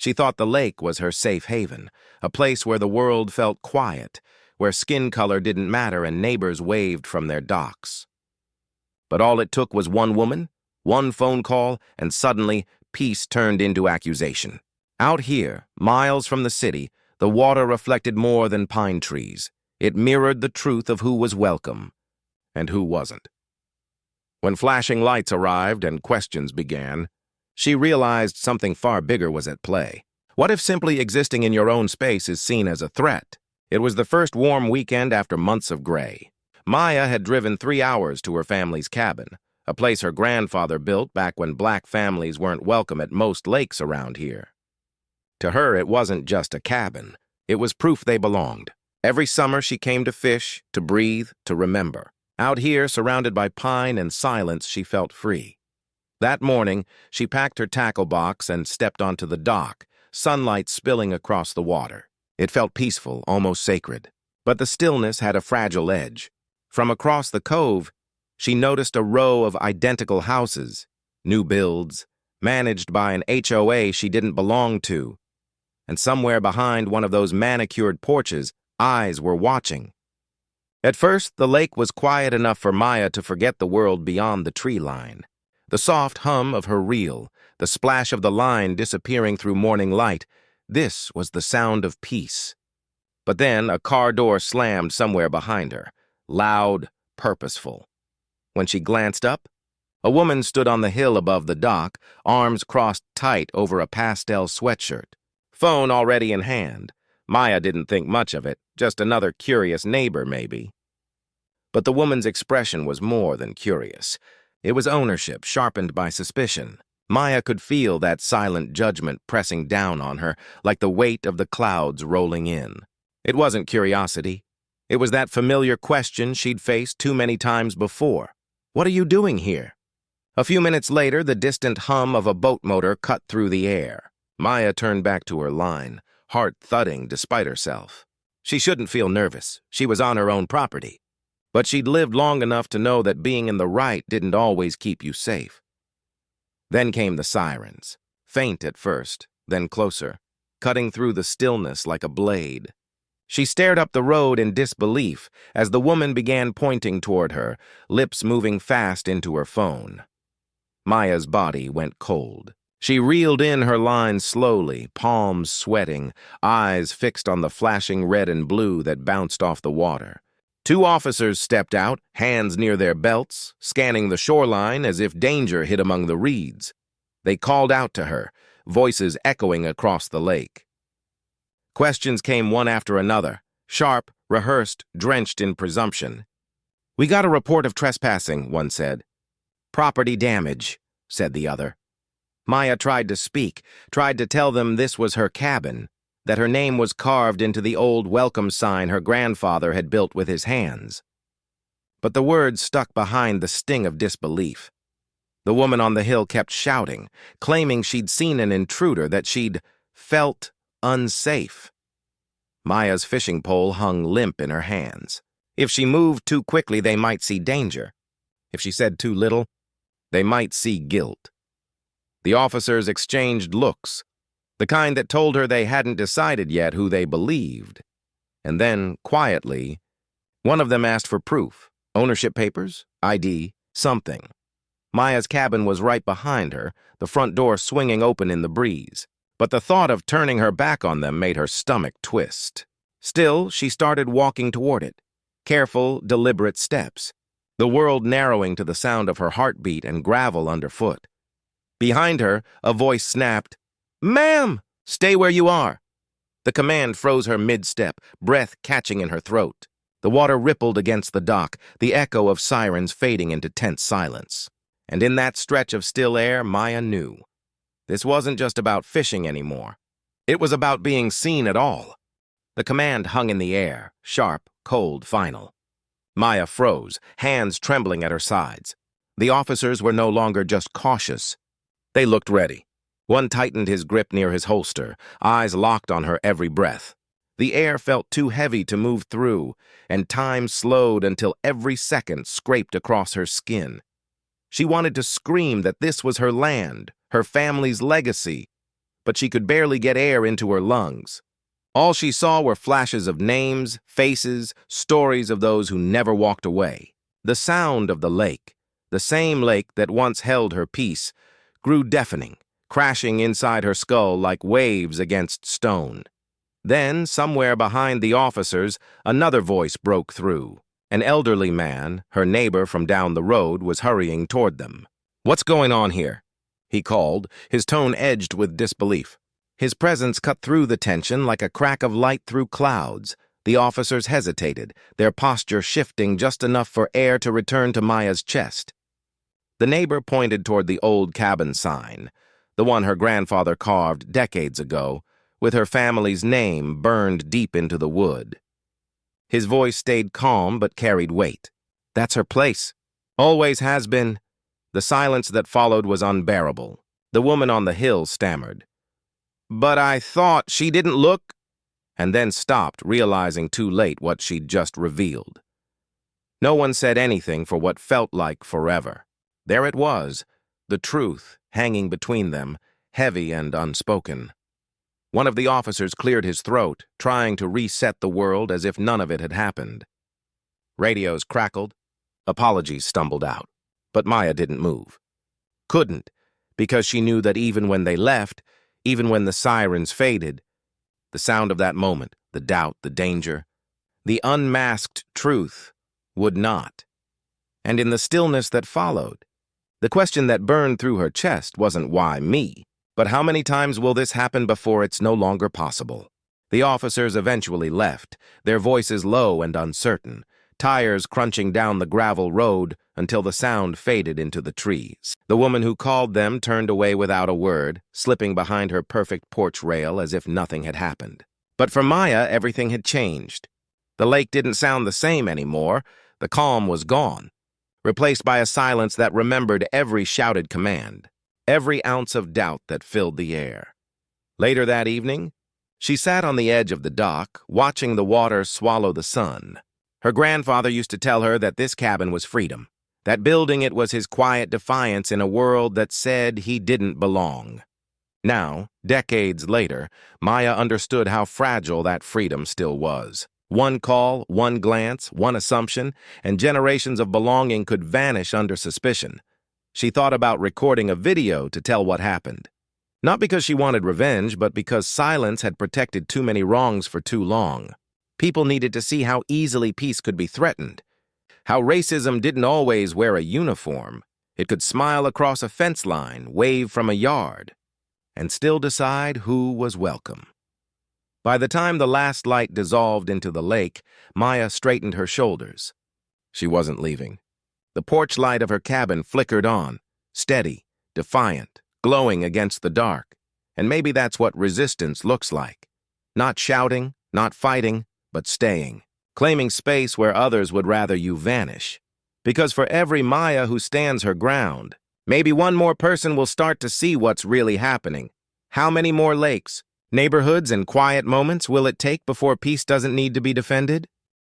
She thought the lake was her safe haven, a place where the world felt quiet, where skin color didn't matter and neighbors waved from their docks. But all it took was one woman, one phone call, and suddenly peace turned into accusation. Out here, miles from the city, the water reflected more than pine trees. It mirrored the truth of who was welcome and who wasn't. When flashing lights arrived and questions began, she realized something far bigger was at play. What if simply existing in your own space is seen as a threat? It was the first warm weekend after months of gray. Maya had driven 3 hours to her family's cabin, a place her grandfather built back when black families weren't welcome at most lakes around here. To her, it wasn't just a cabin. It was proof they belonged. Every summer she came to fish, to breathe, to remember. Out here, surrounded by pine and silence, she felt free. That morning, she packed her tackle box and stepped onto the dock, sunlight spilling across the water. It felt peaceful, almost sacred. But the stillness had a fragile edge. From across the cove, she noticed a row of identical houses, new builds, managed by an HOA she didn't belong to. And somewhere behind one of those manicured porches, eyes were watching. At first, the lake was quiet enough for Maya to forget the world beyond the tree line. The soft hum of her reel, the splash of the line disappearing through morning light, this was the sound of peace. But then a car door slammed somewhere behind her, loud, purposeful. When she glanced up, a woman stood on the hill above the dock, arms crossed tight over a pastel sweatshirt. Phone already in hand. Maya didn't think much of it, just another curious neighbor, maybe. But the woman's expression was more than curious. It was ownership, sharpened by suspicion. Maya could feel that silent judgment pressing down on her, like the weight of the clouds rolling in. It wasn't curiosity. It was that familiar question she'd faced too many times before. What are you doing here? A few minutes later, the distant hum of a boat motor cut through the air. Maya turned back to her line, heart thudding despite herself. She shouldn't feel nervous. She was on her own property. But she'd lived long enough to know that being in the right didn't always keep you safe. Then came the sirens, faint at first, then closer, cutting through the stillness like a blade. She stared up the road in disbelief as the woman began pointing toward her, lips moving fast into her phone. Maya's body went cold. She reeled in her lines slowly, palms sweating, eyes fixed on the flashing red and blue that bounced off the water. 2 officers stepped out, hands near their belts, scanning the shoreline as if danger hid among the reeds. They called out to her, voices echoing across the lake. Questions came one after another, sharp, rehearsed, drenched in presumption. "We got a report of trespassing," one said. "Property damage," said the other. Maya tried to speak, tried to tell them this was her cabin, that her name was carved into the old welcome sign her grandfather had built with his hands. But the words stuck behind the sting of disbelief. The woman on the hill kept shouting, claiming she'd seen an intruder, that she'd felt unsafe. Maya's fishing pole hung limp in her hands. If she moved too quickly, they might see danger. If she said too little, they might see guilt. The officers exchanged looks, the kind that told her they hadn't decided yet who they believed. And then, quietly, one of them asked for proof, ownership papers, ID, something. Maya's cabin was right behind her, the front door swinging open in the breeze. But the thought of turning her back on them made her stomach twist. Still, she started walking toward it, careful, deliberate steps, the world narrowing to the sound of her heartbeat and gravel underfoot. Behind her, a voice snapped, "Ma'am, stay where you are." The command froze her mid-step, breath catching in her throat. The water rippled against the dock, the echo of sirens fading into tense silence. And in that stretch of still air, Maya knew. This wasn't just about fishing anymore. It was about being seen at all. The command hung in the air, sharp, cold, final. Maya froze, hands trembling at her sides. The officers were no longer just cautious. They looked ready. One tightened his grip near his holster, eyes locked on her every breath. The air felt too heavy to move through, and time slowed until every second scraped across her skin. She wanted to scream that this was her land, her family's legacy. but she could barely get air into her lungs. All she saw were flashes of names, faces, stories of those who never walked away. The sound of the lake, the same lake that once held her peace, grew deafening, crashing inside her skull like waves against stone. Then, somewhere behind the officers, another voice broke through. An elderly man, her neighbor from down the road, was hurrying toward them. "What's going on here?" he called, his tone edged with disbelief. His presence cut through the tension like a crack of light through clouds. The officers hesitated, their posture shifting just enough for air to return to Maya's chest. The neighbor pointed toward the old cabin sign, the one her grandfather carved decades ago, with her family's name burned deep into the wood. His voice stayed calm but carried weight. "That's her place. Always has been." The silence that followed was unbearable. The woman on the hill stammered, "But I thought she didn't look," and then stopped, realizing too late what she'd just revealed. No one said anything for what felt like forever. There it was, the truth hanging between them, heavy and unspoken. One of the officers cleared his throat, trying to reset the world as if none of it had happened. Radios crackled. Apologies stumbled out. But Maya didn't move. Couldn't, because she knew that even when they left, even when the sirens faded, the sound of that moment, the doubt, the danger, the unmasked truth would not. And in the stillness that followed, the question that burned through her chest wasn't why me, but how many times will this happen before it's no longer possible? The officers eventually left, their voices low and uncertain, tires crunching down the gravel road until the sound faded into the trees. The woman who called them turned away without a word, slipping behind her perfect porch rail as if nothing had happened. But for Maya, everything had changed. The lake didn't sound the same anymore. The calm was gone, replaced by a silence that remembered every shouted command, every ounce of doubt that filled the air. Later that evening, she sat on the edge of the dock, watching the water swallow the sun. Her grandfather used to tell her that this cabin was freedom, that building it was his quiet defiance in a world that said he didn't belong. Now, decades later, Maya understood how fragile that freedom still was. One call, one glance, one assumption, and generations of belonging could vanish under suspicion. She thought about recording a video to tell what happened. Not because she wanted revenge, but because silence had protected too many wrongs for too long. People needed to see how easily peace could be threatened, how racism didn't always wear a uniform. It could smile across a fence line, wave from a yard, and still decide who was welcome. By the time the last light dissolved into the lake, Maya straightened her shoulders. She wasn't leaving. The porch light of her cabin flickered on, steady, defiant, glowing against the dark. And maybe that's what resistance looks like. Not shouting, not fighting, but staying, claiming space where others would rather you vanish. Because for every Maya who stands her ground, maybe one more person will start to see what's really happening. How many more lakes, neighborhoods, and quiet moments will it take before peace doesn't need to be defended?